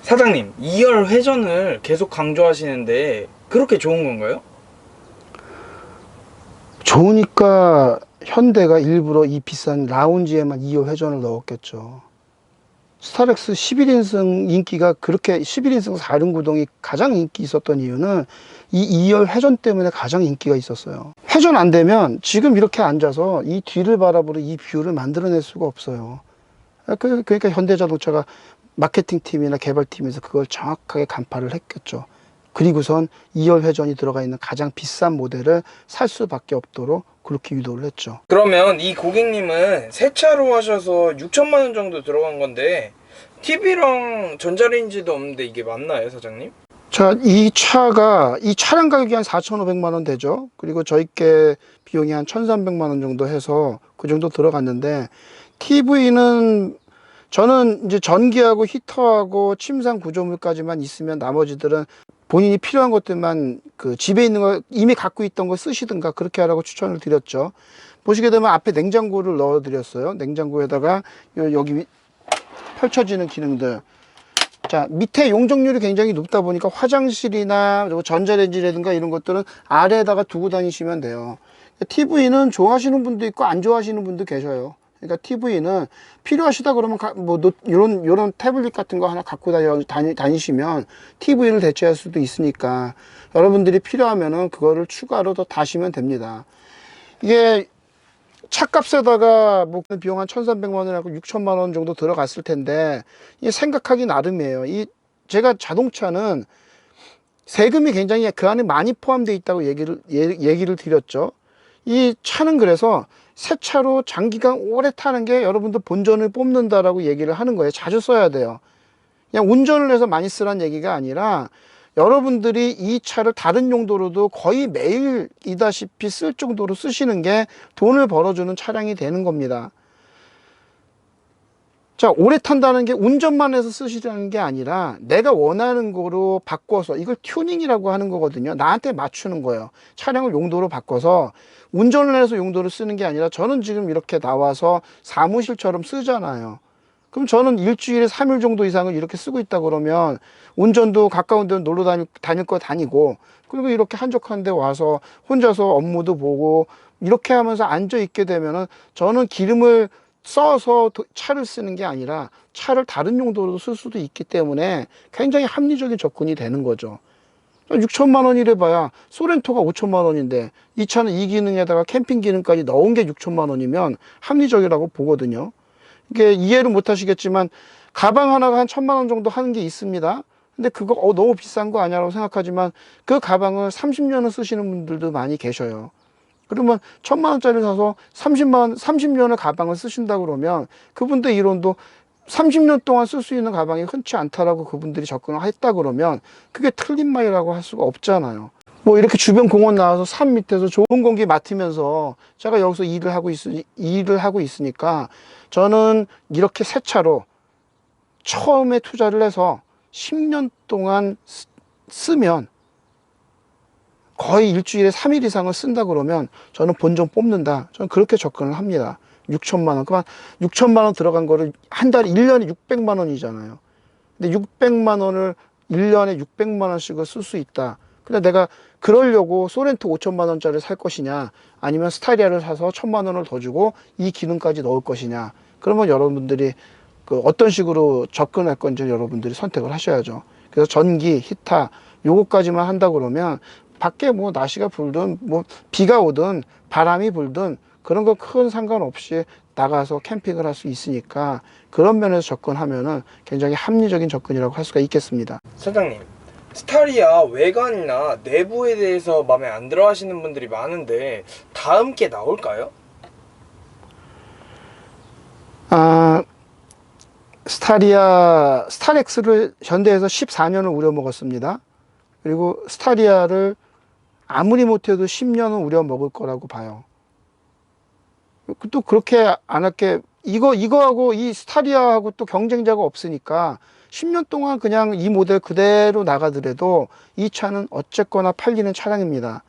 사장님, 2열 회전을 계속 강조하시는데 그렇게 좋은 건가요? 좋으니까 현대가 일부러 이 비싼 라운지에만 2열 회전을 넣었겠죠. 스타렉스 11인승 인기가 그렇게 11인승 4륜 구동이 가장 인기 있었던 이유는 이 2열 회전 때문에 가장 인기가 있었어요. 회전 안 되면 지금 이렇게 앉아서 이 뒤를 바라보는 이 뷰를 만들어낼 수가 없어요. 그러니까 현대자동차가 마케팅팀이나 개발팀에서 그걸 정확하게 간파를 했겠죠. 그리고선 2열 회전이 들어가 있는 가장 비싼 모델을 살 수밖에 없도록 그렇게 유도를 했죠. 그러면 이 고객님은 새 차로 하셔서 6천만 원 정도 들어간 건데 TV랑 전자레인지도 없는데 이게 맞나요, 사장님? 자, 이 차량 가격이 한 4,500만 원 되죠. 그리고 저희께 비용이 한 1,300만 원 정도 해서 그 정도 들어갔는데, TV는 저는 이제 전기하고 히터하고 침상 구조물까지만 있으면 나머지들은 본인이 필요한 것들만 그 집에 있는 거 이미 갖고 있던 거 쓰시든가 그렇게 하라고 추천을 드렸죠. 보시게 되면 앞에 냉장고를 넣어 드렸어요. 냉장고에다가 여기 펼쳐지는 기능들. 자, 밑에 용적률이 굉장히 높다 보니까 화장실이나 전자레인지라든가 이런 것들은 아래에다가 두고 다니시면 돼요. TV는 좋아하시는 분도 있고 안 좋아하시는 분도 계셔요. 그러니까 TV는 필요하시다 그러면 요런 태블릿 같은 거 하나 갖고 다니시면 TV를 대체할 수도 있으니까 여러분들이 필요하면은 그거를 추가로 더 다시면 됩니다. 이게 차값에다가 뭐 비용 한 1,300만 원하고 6천만 원 정도 들어갔을 텐데, 이 생각하기 나름이에요. 제가 자동차는 세금이 굉장히 그 안에 많이 포함되어 있다고 얘기를 드렸죠. 이 차는 그래서 새 차로 장기간 오래 타는 게 여러분들 본전을 뽑는다라고 얘기를 하는 거예요. 자주 써야 돼요. 그냥 운전을 해서 많이 쓰란 얘기가 아니라 여러분들이 이 차를 다른 용도로도 거의 매일이다시피 쓸 정도로 쓰시는 게 돈을 벌어주는 차량이 되는 겁니다. 자, 오래 탄다는 게 운전만 해서 쓰시라는 게 아니라 내가 원하는 거로 바꿔서, 이걸 튜닝이라고 하는 거거든요. 나한테 맞추는 거예요. 차량을 용도로 바꿔서 운전을 해서 용도로 쓰는 게 아니라, 저는 지금 이렇게 나와서 사무실처럼 쓰잖아요. 그럼 저는 일주일에 3일 정도 이상을 이렇게 쓰고 있다 그러면 운전도 가까운 데 놀러 다닐 거 다니고, 그리고 이렇게 한적한 데 와서 혼자서 업무도 보고 이렇게 하면서 앉아 있게 되면은, 저는 기름을 써서 차를 쓰는 게 아니라 차를 다른 용도로 쓸 수도 있기 때문에 굉장히 합리적인 접근이 되는 거죠. 6천만 원이래 봐야 소렌토가 5천만 원인데, 이 차는 이 기능에다가 캠핑 기능까지 넣은 게 6천만 원이면 합리적이라고 보거든요. 이게 이해를 못 하시겠지만 가방 하나가 한 1,000만 원 정도 하는 게 있습니다. 근데 그거 너무 비싼 거 아니야라고 생각하지만, 그 가방을 30년을 쓰시는 분들도 많이 계셔요. 그러면 1,000만 원짜리 사서 30년을 가방을 쓰신다 그러면 그분들 이론도 30년 동안 쓸 수 있는 가방이 흔치 않다라고 그분들이 접근을 했다 그러면, 그게 틀린 말이라고 할 수가 없잖아요. 뭐 이렇게 주변 공원 나와서 산 밑에서 좋은 공기 맡으면서 제가 여기서 일을 하고 있으니까, 저는 이렇게 새 차로 처음에 투자를 해서 10년 동안 쓰면, 거의 일주일에 3일 이상을 쓴다 그러면 저는 본전 뽑는다. 저는 그렇게 접근을 합니다. 6천만 원. 그만 6천만 원 들어간 거를 한 달에 1년에 600만 원이잖아요. 근데 600만 원을 1년에 600만 원씩을 쓸 수 있다. 근데 내가 그러려고 소렌토 5천만 원짜리 살 것이냐, 아니면 스타리아를 사서 1,000만 원을 더 주고 이 기능까지 넣을 것이냐. 그러면 여러분들이 그 어떤 식으로 접근할 건지 여러분들이 선택을 하셔야죠. 그래서 전기, 히타 요거까지만 한다 그러면 밖에 뭐 날씨가 불든 뭐 비가 오든 바람이 불든 그런 거 큰 상관없이 나가서 캠핑을 할 수 있으니까, 그런 면에서 접근하면은 굉장히 합리적인 접근이라고 할 수가 있겠습니다. 사장님, 스타리아 외관이나 내부에 대해서 마음에 안 들어 하시는 분들이 많은데 다음 게 나올까요? 아, 스타렉스를 현대에서 14년을 우려먹었습니다. 그리고 스타리아를 아무리 못해도 10년은 우려먹을 거라고 봐요. 또 그렇게 안 할게, 이거하고 이 스타리아하고 또 경쟁자가 없으니까 10년 동안 그냥 이 모델 그대로 나가더라도 이 차는 어쨌거나 팔리는 차량입니다.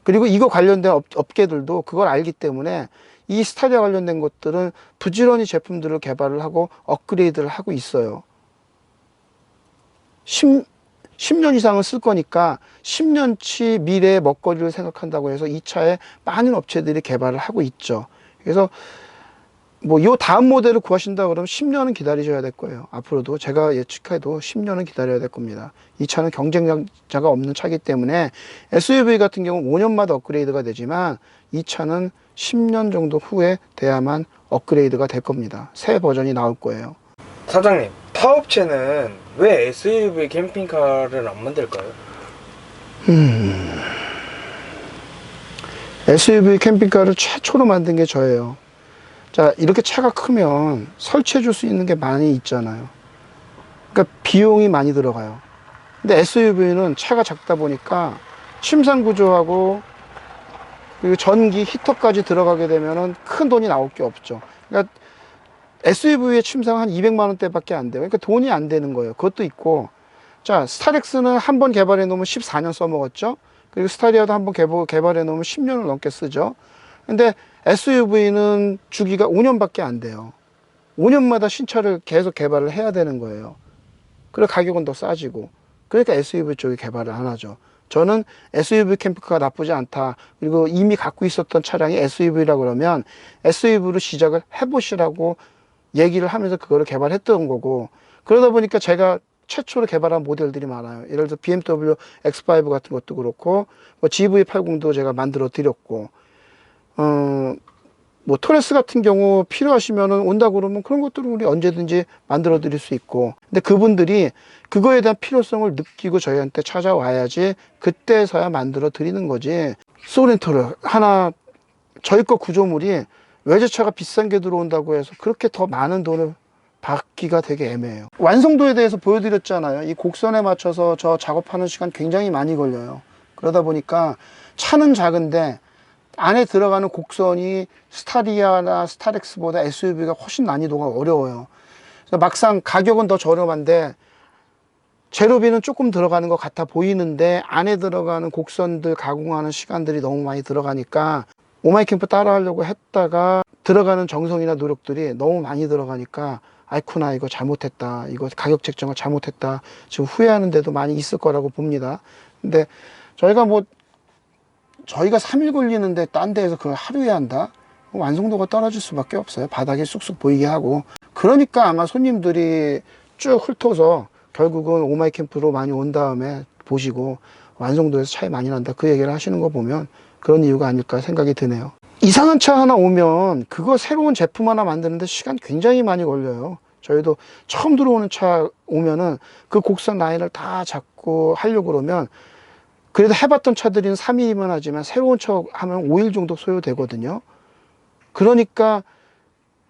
그리고 이거 관련된 업계들도 그걸 알기 때문에 이 스타리아 관련된 것들은 부지런히 제품들을 개발을 하고 업그레이드를 하고 있어요. 10년 이상은 쓸 거니까 10년치 미래의 먹거리를 생각한다고 해서 이 차에 많은 업체들이 개발을 하고 있죠. 그래서 뭐 요 다음 모델을 구하신다 그러면 10년은 기다리셔야 될 거예요. 앞으로도 제가 예측해도 10년은 기다려야 될 겁니다. 이 차는 경쟁자가 없는 차이기 때문에 SUV 같은 경우는 5년마다 업그레이드가 되지만 이 차는 10년 정도 후에 돼야만 업그레이드가 될 겁니다. 새 버전이 나올 거예요. 사장님, 타업체는 왜 SUV 캠핑카를 안 만들까요? SUV 캠핑카를 최초로 만든 게 저예요. 자, 이렇게 차가 크면 설치해 줄 수 있는 게 많이 있잖아요. 그러니까 비용이 많이 들어가요. 근데 SUV는 차가 작다 보니까 침상 구조하고 그리고 전기 히터까지 들어가게 되면은 큰 돈이 나올 게 없죠. 그러니까 SUV의 침상 한 200만 원대밖에 안 돼요. 그러니까 돈이 안 되는 거예요. 그것도 있고. 자, 스타렉스는 한 번 개발해 놓으면 14년 써먹었죠. 그리고 스타리아도 한 번 개발해 놓으면 10년을 넘게 쓰죠. 근데 SUV는 주기가 5년밖에 안 돼요. 5년마다 신차를 계속 개발을 해야 되는 거예요. 그리고 가격은 더 싸지고. 그러니까 SUV 쪽에 개발을 안 하죠. 저는 SUV 캠핑카가 나쁘지 않다. 그리고 이미 갖고 있었던 차량이 SUV라고 그러면 SUV로 시작을 해보시라고 얘기를 하면서 그거를 개발했던 거고. 그러다 보니까 제가 최초로 개발한 모델들이 많아요. 예를 들어 BMW X5 같은 것도 그렇고, 뭐 GV80도 제가 만들어 드렸고, 뭐 토레스 같은 경우 필요하시면은 온다 그러면 그런 것들은 우리 언제든지 만들어 드릴 수 있고. 근데 그분들이 그거에 대한 필요성을 느끼고 저희한테 찾아와야지 그때서야 만들어 드리는 거지. 소렌토를 하나 저희 거 구조물이 외제차가 비싼 게 들어온다고 해서 그렇게 더 많은 돈을 받기가 되게 애매해요. 완성도에 대해서 보여드렸잖아요. 이 곡선에 맞춰서 저 작업하는 시간 굉장히 많이 걸려요. 그러다 보니까 차는 작은데 안에 들어가는 곡선이 스타리아나 스타렉스보다 SUV가 훨씬 난이도가 어려워요. 그래서 막상 가격은 더 저렴한데 재료비는 조금 들어가는 것 같아 보이는데 안에 들어가는 곡선들 가공하는 시간들이 너무 많이 들어가니까 오마이캠프 따라 하려고 했다가 들어가는 정성이나 노력들이 너무 많이 들어가니까 아이쿠나 이거 잘못했다, 이거 가격 책정을 잘못했다, 지금 후회하는 데도 많이 있을 거라고 봅니다. 근데 저희가 3일 걸리는데 딴 데에서 그걸 하루에 한다? 완성도가 떨어질 수밖에 없어요. 바닥이 쑥쑥 보이게 하고. 그러니까 아마 손님들이 쭉 훑어서 결국은 오마이캠프로 많이 온 다음에 보시고 완성도에서 차이 많이 난다, 그 얘기를 하시는 거 보면 그런 이유가 아닐까 생각이 드네요. 이상한 차 하나 오면 그거 새로운 제품 하나 만드는데 시간 굉장히 많이 걸려요. 저희도 처음 들어오는 차 오면은 그 곡선 라인을 다 잡고 하려고 그러면 그래도 해봤던 차들은 3일이면 하지만 새로운 차 하면 5일 정도 소요되거든요. 그러니까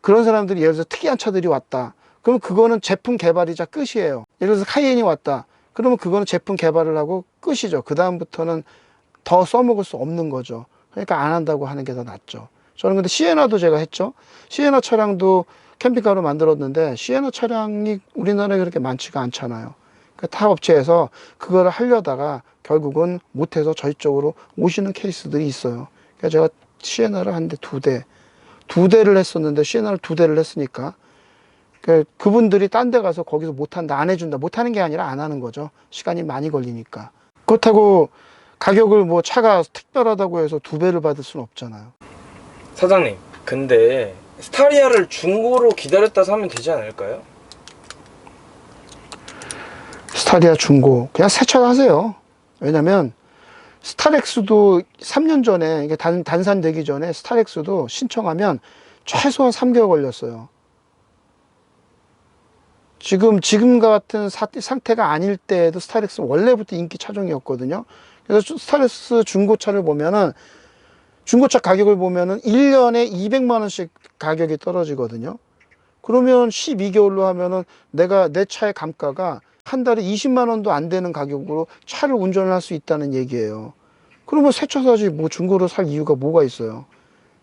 그런 사람들이 예를 들어서 특이한 차들이 왔다. 그럼 그거는 제품 개발이자 끝이에요. 예를 들어서 카이엔이 왔다. 그러면 그거는 제품 개발을 하고 끝이죠. 그 다음부터는 더 써먹을 수 없는 거죠. 그러니까 안 한다고 하는 게 더 낫죠. 저는 근데 시에나도 제가 했죠. 시에나 차량도 캠핑카로 만들었는데 시에나 차량이 우리나라에 그렇게 많지가 않잖아요. 그 타 업체에서 그거를 하려다가 결국은 못해서 저희 쪽으로 오시는 케이스들이 있어요. 그래서 제가 시에나를 한 대 두 대를 했었는데 시에나를 2대를 했으니까 그분들이 딴 데 가서 거기서 못한다, 안 해준다, 못하는 게 아니라 안 하는 거죠. 시간이 많이 걸리니까. 그렇다고 가격을 뭐 차가 특별하다고 해서 2배를 받을 수는 없잖아요. 사장님, 근데 스타리아를 중고로 기다렸다 사면 되지 않을까요? 스타리아 중고 그냥 새 차 하세요. 왜냐면 스타렉스도 3년 전에 이게 단산되기 전에 스타렉스도 신청하면 최소한 3개월 걸렸어요. 지금 같은 상태가 아닐 때에도 스타렉스는 원래부터 인기 차종이었거든요. 그래서 스타렉스 중고차를 보면은 중고차 가격을 보면은 1년에 200만 원씩 가격이 떨어지거든요. 그러면 12개월로 하면은 내 차의 감가가 한 달에 20만 원도 안 되는 가격으로 차를 운전을 할 수 있다는 얘기예요. 그러면 새 차 사지 뭐 중고로 살 이유가 뭐가 있어요.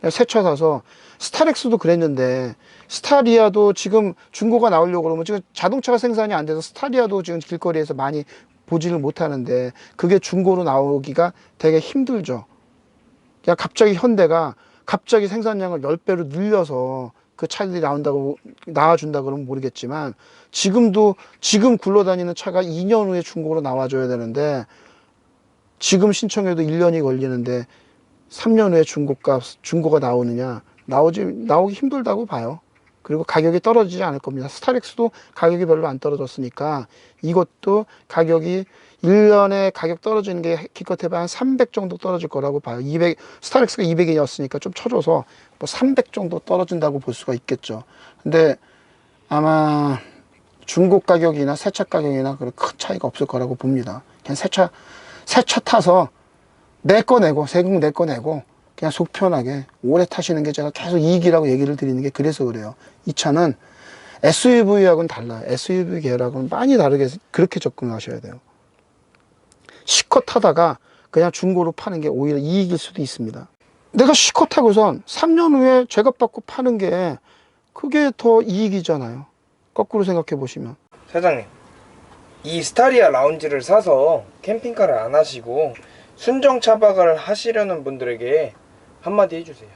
새 차 사서 스타렉스도 그랬는데 스타리아도 지금 중고가 나오려고 그러면 지금 자동차가 생산이 안 돼서 스타리아도 지금 길거리에서 많이 보지를 못하는데 그게 중고로 나오기가 되게 힘들죠. 그냥 갑자기 현대가 갑자기 생산량을 10배로 늘려서 그 차들이 나와준다 그러면 모르겠지만, 지금 굴러다니는 차가 2년 후에 중고로 나와줘야 되는데, 지금 신청해도 1년이 걸리는데 3년 후에 중고가 나오느냐? 나오기 힘들다고 봐요. 그리고 가격이 떨어지지 않을 겁니다. 스타렉스도 가격이 별로 안 떨어졌으니까 이것도 가격이 1년에 가격 떨어지는 게 기껏 해봐 한 300 정도 떨어질 거라고 봐요. 스타렉스가 200이었으니까 좀 쳐줘서 뭐 300 정도 떨어진다고 볼 수가 있겠죠. 근데 아마 중고 가격이나 새차 가격이나 큰 차이가 없을 거라고 봅니다. 그냥 새차 타서 내 거 내고, 세금 내 거 내고, 그냥 속 편하게 오래 타시는 게 제가 계속 이익이라고 얘기를 드리는 게 그래서 그래요. 이 차는 SUV하고는 달라요. SUV 계열하고는 많이 다르게 그렇게 접근하셔야 돼요. 실컷 타다가 그냥 중고로 파는 게 오히려 이익일 수도 있습니다. 내가 실컷 타고선 3년 후에 제값 받고 파는 게 그게 더 이익이잖아요. 거꾸로 생각해 보시면. 사장님, 이 스타리아 라운지를 사서 캠핑카를 안 하시고 순정 차박을 하시려는 분들에게 한마디 해주세요.